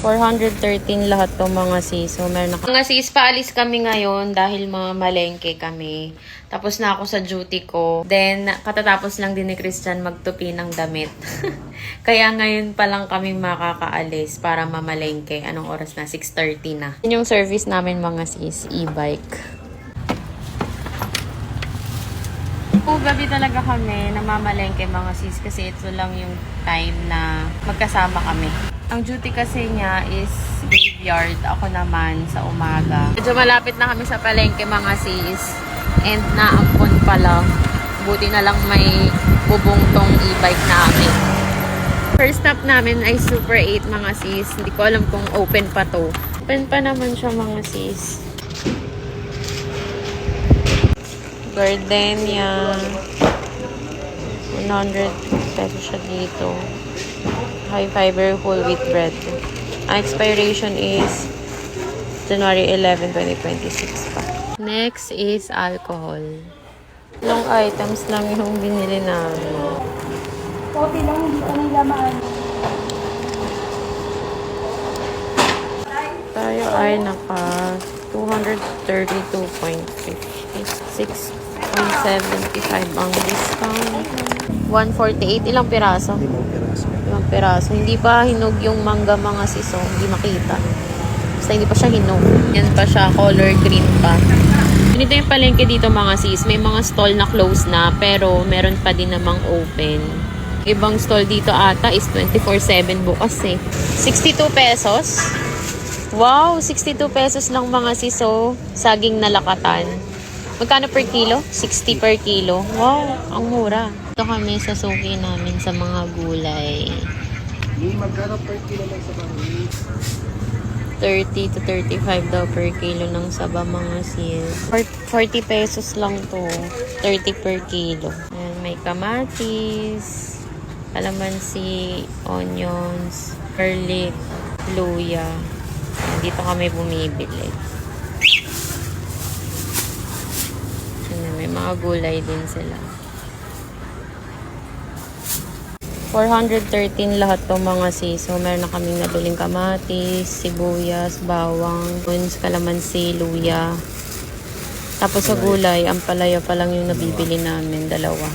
413 lahat to mga sis. So, meron na mga sis, paalis kami ngayon dahil mamalengke kami. Tapos na ako sa duty ko. Then, katatapos lang din ni Christian magtupi ng damit. Kaya ngayon pa lang kami makakaalis para mamalengke. Anong oras na? 6:30 na. Yun yung service namin mga sis, e-bike. Gabi talaga kami namamalengke mga sis kasi ito lang yung time na magkasama kami. Ang duty kasi niya is graveyard. Ako naman sa umaga. Medyo malapit na kami sa palengke mga sis. And naampon pa lang. Buti na lang may bubong tong e-bike namin. First stop namin ay Super 8 mga sis. Hindi ko alam kung open pa to. Open pa naman siya mga sis. Gardenia. 100 pesos siya dito. High fiber whole wheat bread. Ang expiration is January 11, 2026 pa. Next is alcohol. Long items lang yung binili namin. Okay lang, hindi pa nila maano. Tayo ay naka 232.50. 6.75 ang discount. 148. Ilang piraso? 5 piraso. Hindi pa hinog yung mangga mga siso. Hindi makita. Basta hindi pa siya hinog. Yan pa siya. Color green pa. Ganito yung palengke dito mga sis. May mga stall na close na. Pero meron pa din namang open. Ibang stall dito ata is 24/7 bukas eh. 62 pesos. Wow! 62 pesos lang mga siso. Saging na lakatan. Magkano per kilo? 60 per kilo. Wow, ang mura. Ito kami sa suki namin sa mga gulay. Magkano per kilo lang sa bangis? 30 to 35 daw per kilo ng saba mga sis. 40 pesos lang to. 30 per kilo. Ayan, may kamatis, kalamansi, onions, garlic, luya. Ayan, dito kami bumibili. May mga gulay din sila. 413 lahat to mga sis. So, meron na kaming nabiling kamatis, sibuyas, bawang, onions, kalamansi, luya. Tapos sa gulay, ang palaya pa lang yung nabibili namin, dalawa.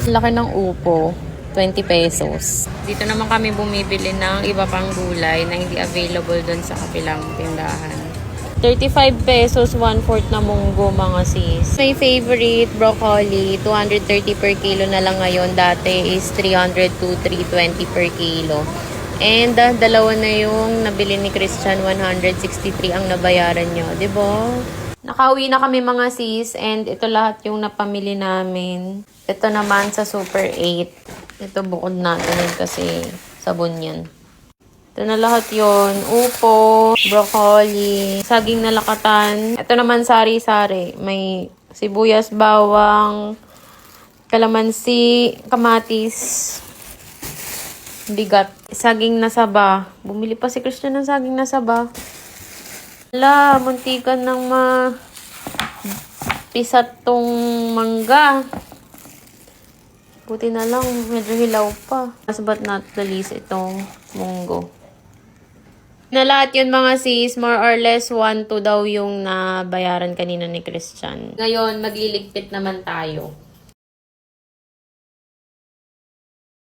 Laki ng upo, 20 pesos. Dito naman kami bumibili ng iba pang gulay na hindi available doon sa kapilang tindahan. 35 pesos, 1/4 na munggo mga sis. My favorite, broccoli, 230 per kilo na lang ngayon. Dati is 300 to 320 per kilo. And dalawa na yung nabili ni Christian, 163 ang nabayaran nyo. Diba? Nakauwi na kami mga sis. And ito lahat yung napamili namin. Ito naman sa Super 8. Ito bukod natin kasi sabon yan. Ito na lahat yon. Upo, broccoli, saging na lakatan. Ito naman sari-sari. May sibuyas, bawang, kalamansi, kamatis, bigat. Saging na saba. Bumili pa si Christian ng saging na saba. Wala, muntikan ng pisat tong mangga. Buti na lang, medyo hilaw pa. Last but not the least, itong munggo. Na lahat yun mga sis, more or less 1-2 daw yung nabayaran kanina ni Christian. Ngayon, magliligpit naman tayo.